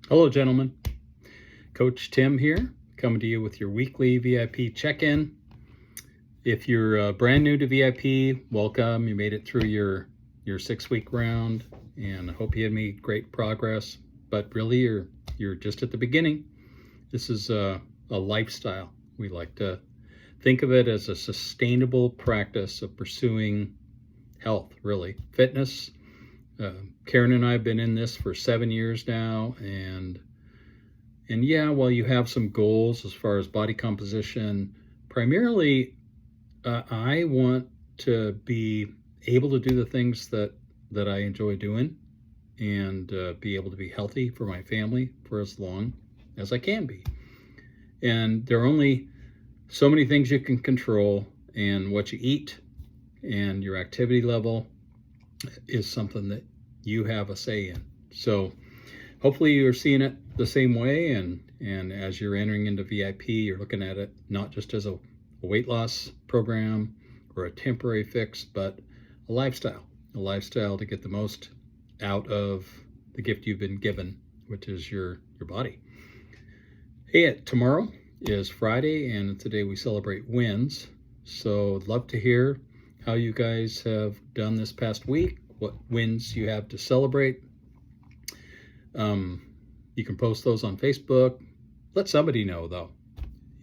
Hello, gentlemen. Coach Tim here, coming to you with your weekly VIP check-in. If you're brand new to VIP, welcome. You made it through your 6-week round, and I hope you had made great progress. But really, you're just at the beginning. This is a lifestyle. We like to think of it as a sustainable practice of pursuing health, really. Fitness. Karen and I have been in this for 7 years now, and yeah, while you have some goals as far as body composition, primarily I want to be able to do the things that I enjoy doing, and be able to be healthy for my family for as long as I can be. And there are only so many things you can control, and what you eat and your activity level is something that you have a say in. So hopefully you're seeing it the same way, and as you're entering into VIP, you're looking at it not just as a weight loss program or a temporary fix, but a lifestyle to get the most out of the gift you've been given, which is your body. Hey, tomorrow is Friday, and today we celebrate wins. So I'd love to hear how you guys have done this past week, what wins you have to celebrate. You can post those on Facebook. Let somebody know, though.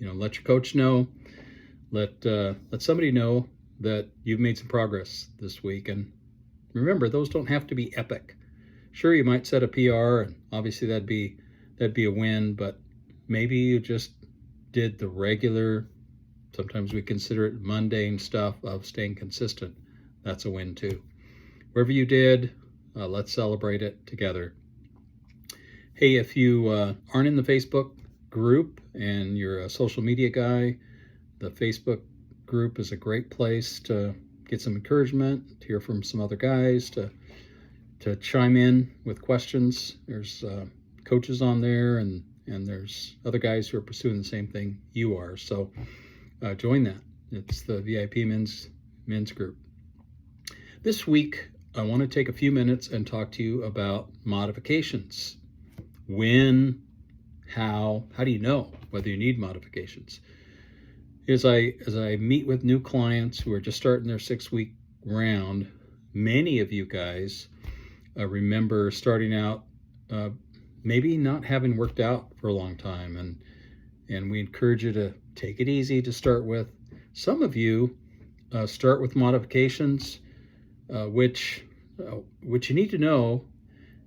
Let your coach know. Let somebody know that you've made some progress this week. And remember, those don't have to be epic. Sure, you might set a PR, and obviously that'd be a win. But maybe you just did the regular, sometimes we consider it mundane stuff of staying consistent. That's a win too. Wherever you did, let's celebrate it together. Hey, if you aren't in the Facebook group and you're a social media guy, the Facebook group is a great place to get some encouragement, to hear from some other guys, to chime in with questions. There's coaches on there, and there's other guys who are pursuing the same thing you are. So join that. It's the VIP men's group. This week, I want to take a few minutes and talk to you about modifications. When, how do you know whether you need modifications? As I meet with new clients who are just starting their 6-week round, many of you guys remember starting out maybe not having worked out for a long time, and we encourage you to take it easy to start with. Some of you start with modifications, which you need to know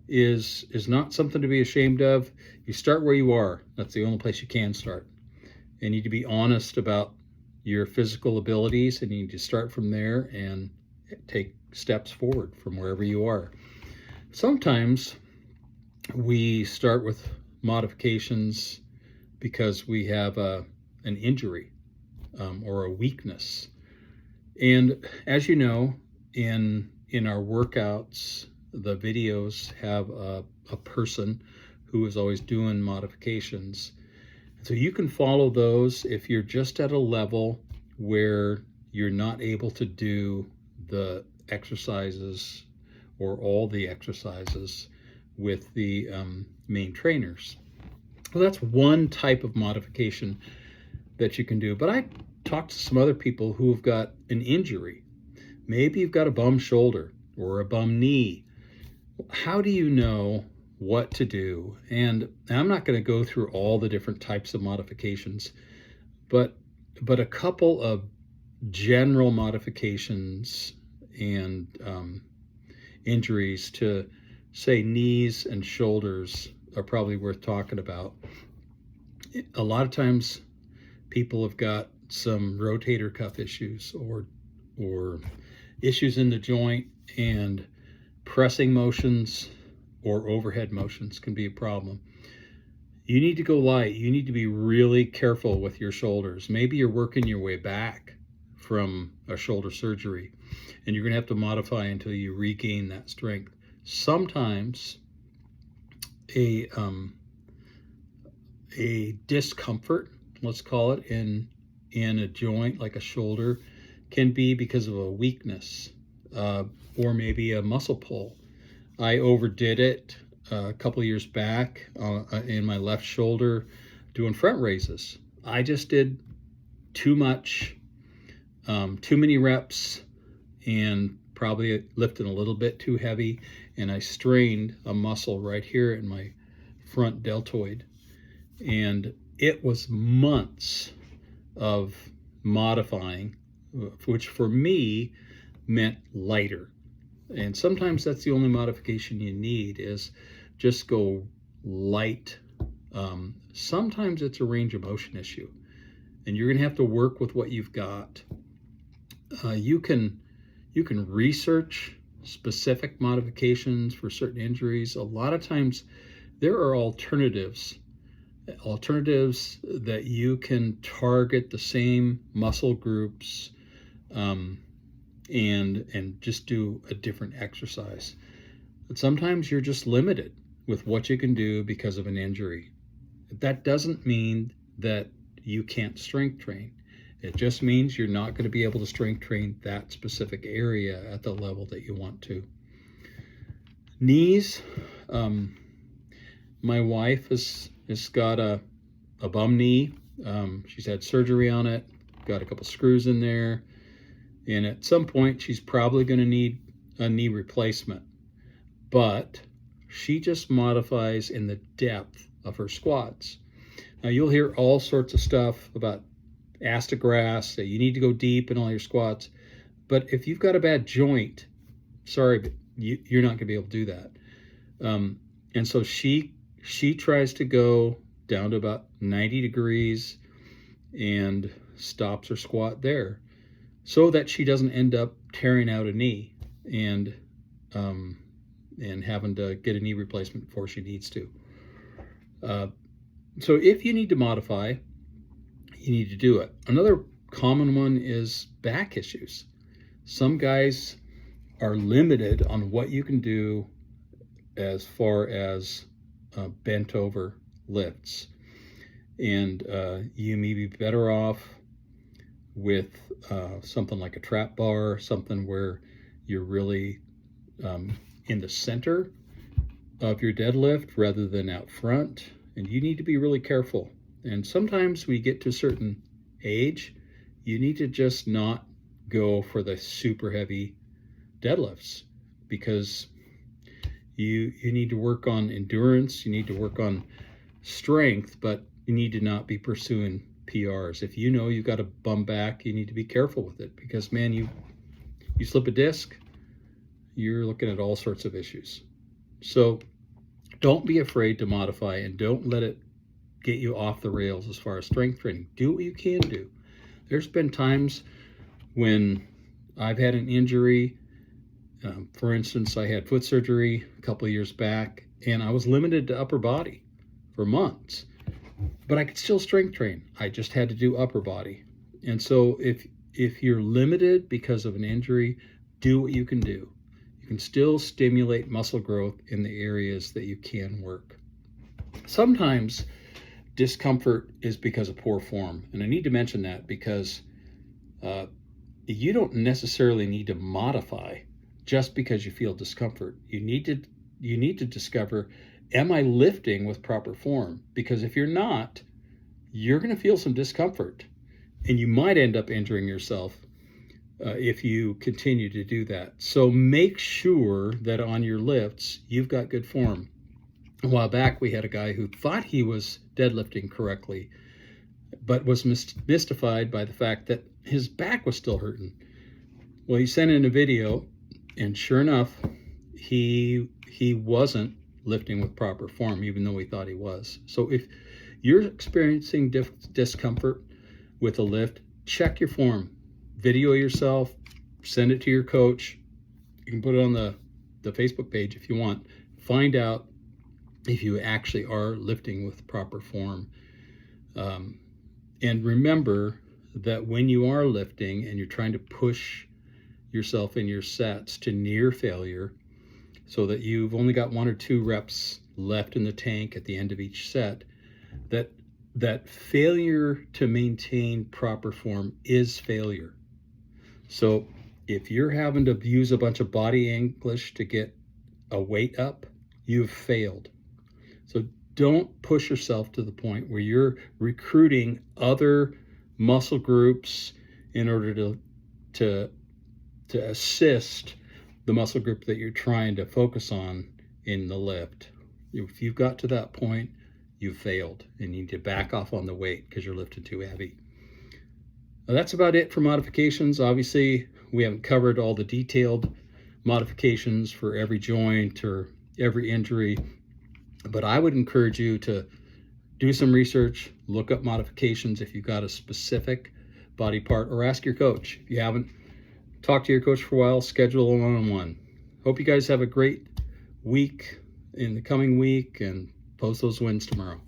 is not something to be ashamed of. You start where you are. That's the only place you can start. You need to be honest about your physical abilities, and you need to start from there and take steps forward from wherever you are. Sometimes we start with modifications because we have an injury or a weakness. And as you know, in our workouts, the videos have a person who is always doing modifications. So you can follow those if you're just at a level where you're not able to do the exercises or all the exercises with the main trainers. Well, that's one type of modification that you can do. But I talked to some other people who have got an injury. Maybe you've got a bum shoulder or a bum knee. How do you know what to do? And I'm not going to go through all the different types of modifications, but a couple of general modifications and injuries to, say, knees and shoulders are probably worth talking about. A lot of times people have got some rotator cuff issues or issues in the joint, and pressing motions or overhead motions can be a problem. You need to go light. You need to be really careful with your shoulders. Maybe you're working your way back from a shoulder surgery, and you're going to have to modify until you regain that strength. Sometimes a discomfort, let's call it, in a joint like a shoulder can be because of a weakness or maybe a muscle pull. I overdid it a couple of years back in my left shoulder doing front raises. I just did too much, too many reps, and probably lifted a little bit too heavy, and I strained a muscle right here in my front deltoid. And it was months of modifying, which for me meant lighter. And sometimes that's the only modification you need, is just go light. Sometimes it's a range of motion issue, and you're going to have to work with what you've got. You can research specific modifications for certain injuries. A lot of times there are alternatives that you can target the same muscle groups, and just do a different exercise. But sometimes you're just limited with what you can do because of an injury. That doesn't mean that you can't strength train. It just means you're not going to be able to strength train that specific area at the level that you want to. Knees. My wife has got a bum knee. She's had surgery on it, got a couple screws in there, and at some point she's probably going to need a knee replacement. But she just modifies in the depth of her squats. Now you'll hear all sorts of stuff about Astagrass, that you need to go deep in all your squats. But if you've got a bad joint, sorry, but you're not going to be able to do that. And so she tries to go down to about 90 degrees and stops her squat there, so that she doesn't end up tearing out a knee and having to get a knee replacement before she needs to. So if you need to modify, you need to do it. Another common one is back issues. Some guys are limited on what you can do as far as bent over lifts, and you may be better off with something like a trap bar, something where you're really in the center of your deadlift rather than out front. And you need to be really careful. And sometimes we get to a certain age, you need to just not go for the super heavy deadlifts, because you need to work on endurance, you need to work on strength, but you need to not be pursuing PRs. If you know you've got a bum back, you need to be careful with it, because man, you slip a disc, you're looking at all sorts of issues. So don't be afraid to modify, and don't let it get you off the rails as far as strength training. Do what you can do. There's been times when I've had an injury. For instance, I had foot surgery a couple of years back, and I was limited to upper body for months, but I could still strength train. I just had to do upper body. And so if you're limited because of an injury, do what you can do. You can still stimulate muscle growth in the areas that you can work. Sometimes discomfort is because of poor form, and I need to mention that because you don't necessarily need to modify just because you feel discomfort. You need to discover, am I lifting with proper form? Because if you're not, you're going to feel some discomfort, and you might end up injuring yourself if you continue to do that. So make sure that on your lifts you've got good form. A while back we had a guy who thought he was deadlifting correctly, but was mystified by the fact that his back was still hurting. Well, he sent in a video, and sure enough, he wasn't lifting with proper form, even though he thought he was. So if you're experiencing discomfort with a lift, check your form, video yourself, send it to your coach. You can put it on the Facebook page if you want. Find out if you actually are lifting with proper form. And remember that when you are lifting and you're trying to push yourself in your sets to near failure, so that you've only got 1 or 2 reps left in the tank at the end of each set, that failure to maintain proper form is failure. So if you're having to use a bunch of body English to get a weight up, you've failed. So don't push yourself to the point where you're recruiting other muscle groups in order to assist the muscle group that you're trying to focus on in the lift. If you've got to that point, you've failed and you need to back off on the weight because you're lifting too heavy. Now, that's about it for modifications. Obviously, we haven't covered all the detailed modifications for every joint or every injury, but I would encourage you to do some research, look up modifications if you've got a specific body part, or ask your coach. If you haven't talked to your coach for a while, schedule a one-on-one. Hope you guys have a great week in the coming week and post those wins tomorrow.